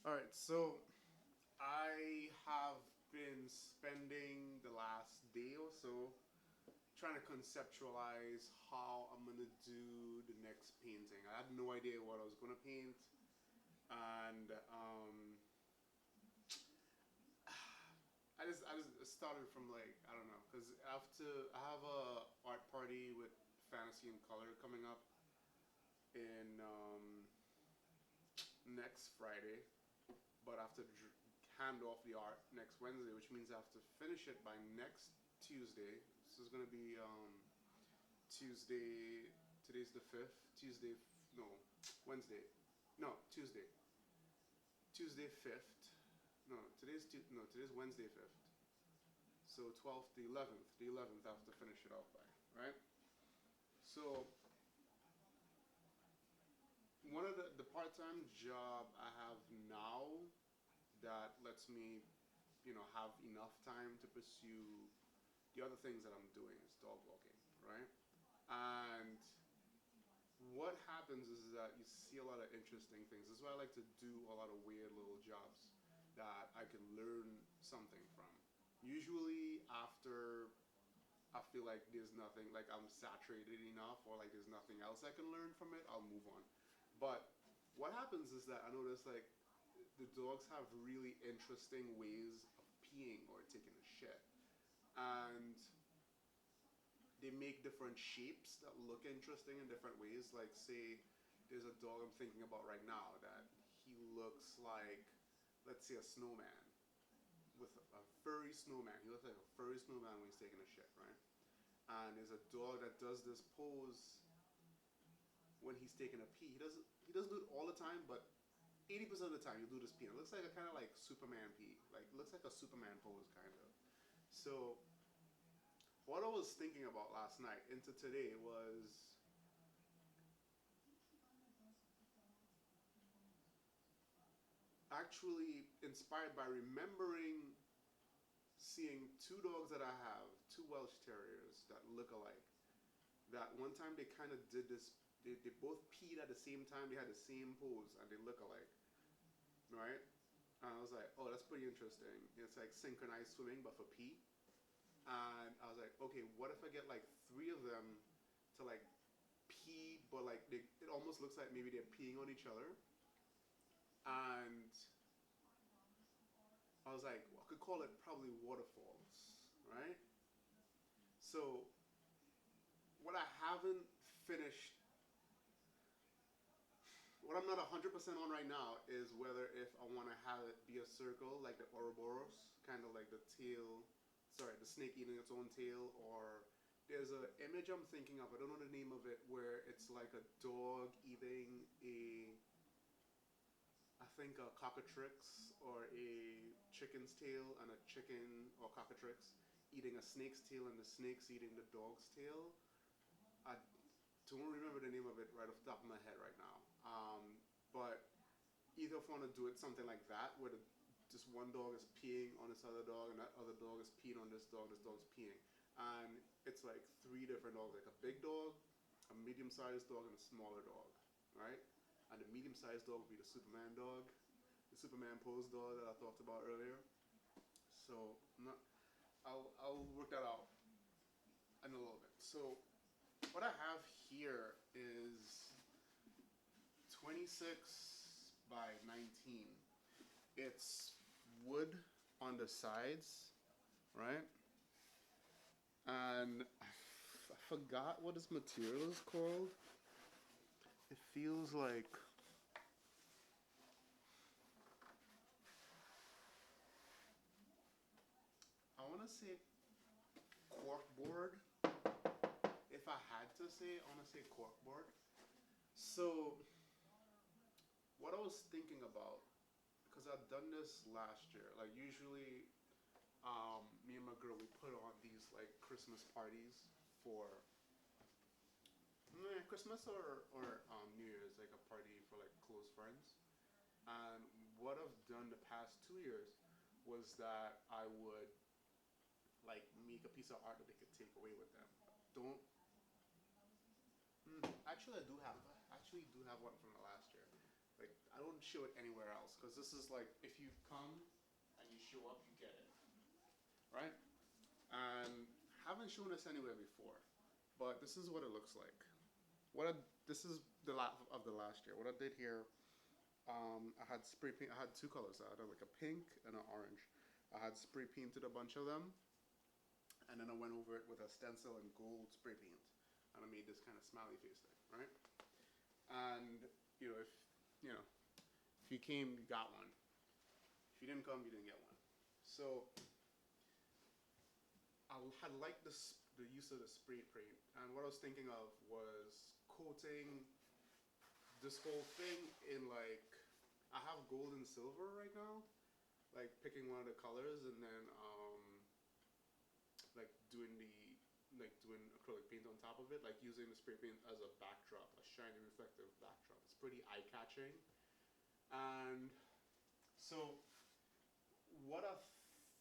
All right, so I have been spending the last day or so trying to conceptualize how I'm gonna do the next painting. I had no idea what I was gonna paint, and I just started from like I don't know because I have a art party with Fantasy and Color coming up in next Friday, but I have to hand off the art next Wednesday, which means I have to finish it by next Tuesday. This is gonna be Tuesday. Today's the 5th. Tuesday, no, Wednesday. No, Tuesday. Tuesday 5th. No, today's Wednesday 5th. So 12th, the 11th. The 11th I have to finish it off by, right? So one of the part-time job I have now that lets me, have enough time to pursue the other things that I'm doing is dog walking, right? And what happens is that you see a lot of interesting things. This is why I like to do a lot of weird little jobs that I can learn something from. Usually after I feel like there's nothing, like I'm saturated enough or like there's nothing else I can learn from it, I'll move on. But what happens is that I notice like the dogs have really interesting ways of peeing or taking a shit. And they make different shapes that look interesting in different ways. Like, say, there's a dog I'm thinking about right now that he looks like, let's say, a snowman with a furry snowman. He looks like a furry snowman when he's taking a shit, right? And there's a dog that does this pose when he's taking a pee. He doesn't do it all the time, but 80% of the time he'll do this pee. It looks like a kind of like Superman pee. Like, it looks like a Superman pose, kind of. So what I was thinking about last night into today was actually inspired by remembering seeing two dogs that I have, two Welsh Terriers that look alike. That one time they kind of did this, they both peed at the same time, they had the same pose, and they look alike, right? And I was like, oh, that's pretty interesting. It's like synchronized swimming, but for pee. And I was like, okay, what if I get like three of them to like pee, but like it almost looks like maybe they're peeing on each other. And I was like, well, I could call it probably waterfalls, right? So what I haven't finished, what I'm not 100% on right now is whether if I want to have it be a circle like the Ouroboros, kind of like the tail, sorry, the snake eating its own tail, or there's an image I'm thinking of, I don't know the name of it, where it's like a dog eating I think a cockatrix or a chicken's tail, and a chicken or cockatrix eating a snake's tail, and the snake's eating the dog's tail. I don't remember the name of it right off the top of my head right now. But either if I want to do it something like that, where just one dog is peeing on this other dog, and that other dog is peeing on this dog's peeing. And it's like three different dogs, like a big dog, a medium-sized dog, and a smaller dog, right? And the medium-sized dog would be the Superman dog, the Superman pose dog that I talked about earlier. So I'm not, I'll work that out in a little bit. So what I have here is 26 by 19. It's wood on the sides, right? And I forgot what this material is called. It feels like I want to say corkboard. If I had to say, I want to say corkboard. So what I was thinking about, because I've done this last year. Like usually, me and my girl we put on these like Christmas parties for Christmas or New Year's, like a party for like close friends. And what I've done the past 2 years was that I would like make a piece of art that they could take away with them. Don't actually I do have one from the last year. Like I don't show it anywhere else because this is like if you come and you show up, you get it, right? And haven't shown this anywhere before, but this is what it looks like. What I, this is the of the last year. What I did here, I had spray paint. I had two colors. I had like a pink and an orange. I had spray painted a bunch of them, and then I went over it with a stencil and gold spray paint, and I made this kind of smiley face thing, right? And you know, if you know, if you came, you got one. If you didn't come, you didn't get one. So I had liked the use of the spray paint, and what I was thinking of was coating this whole thing in like I have gold and silver right now, like picking one of the colors and then like doing acrylic paint on top of it, like using the spray paint as a backdrop, a shiny reflective backdrop. It's pretty eye catching, and so what I've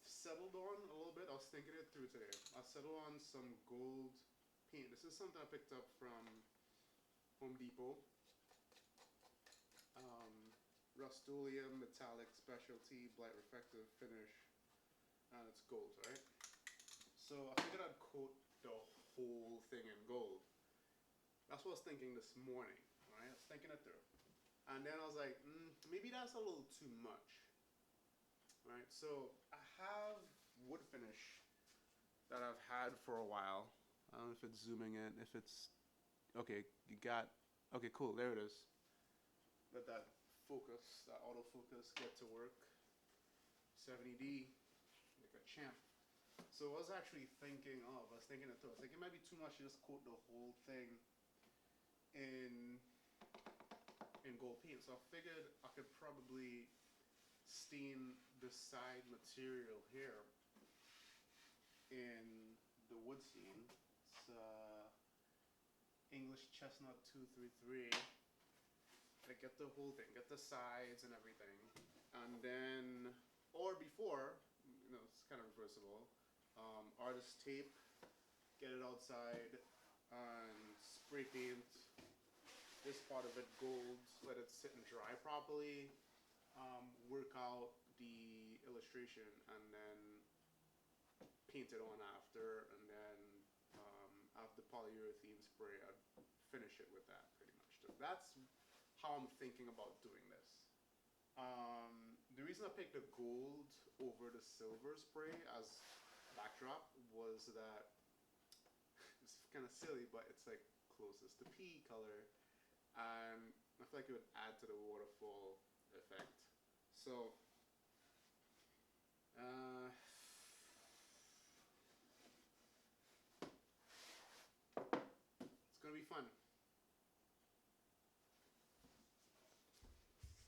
settled on a little bit, I was thinking it through today. I settled on some gold paint. This is something I picked up from Home Depot. Um, Rust-Oleum Metallic Specialty Blight Reflective Finish, and it's gold, right? So I figured I'd coat the whole thing in gold. That's what I was thinking this morning, right? I was thinking it through. And then I was like, maybe that's a little too much, right? So I have wood finish that I've had for a while. I don't know if it's zooming in, if it's, okay, you got, okay, cool, there it is. Let that focus, that autofocus get to work. 70D, like a champ. So I was actually thinking of, I was thinking it through. I was thinking it might be too much to just coat the whole thing in gold paint. So I figured I could probably stain the side material here in the wood stain. It's English Chestnut 233. Like get the whole thing, get the sides and everything, and then or before, you know, it's kind of reversible. Artist tape, get it outside, and spray paint this part of it gold, let it sit and dry properly, work out the illustration, and then paint it on after, and then after polyurethane spray, I'd finish it with that pretty much. So that's how I'm thinking about doing this. The reason I picked the gold over the silver spray as backdrop was that it's kind of silly, but it's like closest to pea color, and I feel like it would add to the waterfall effect. So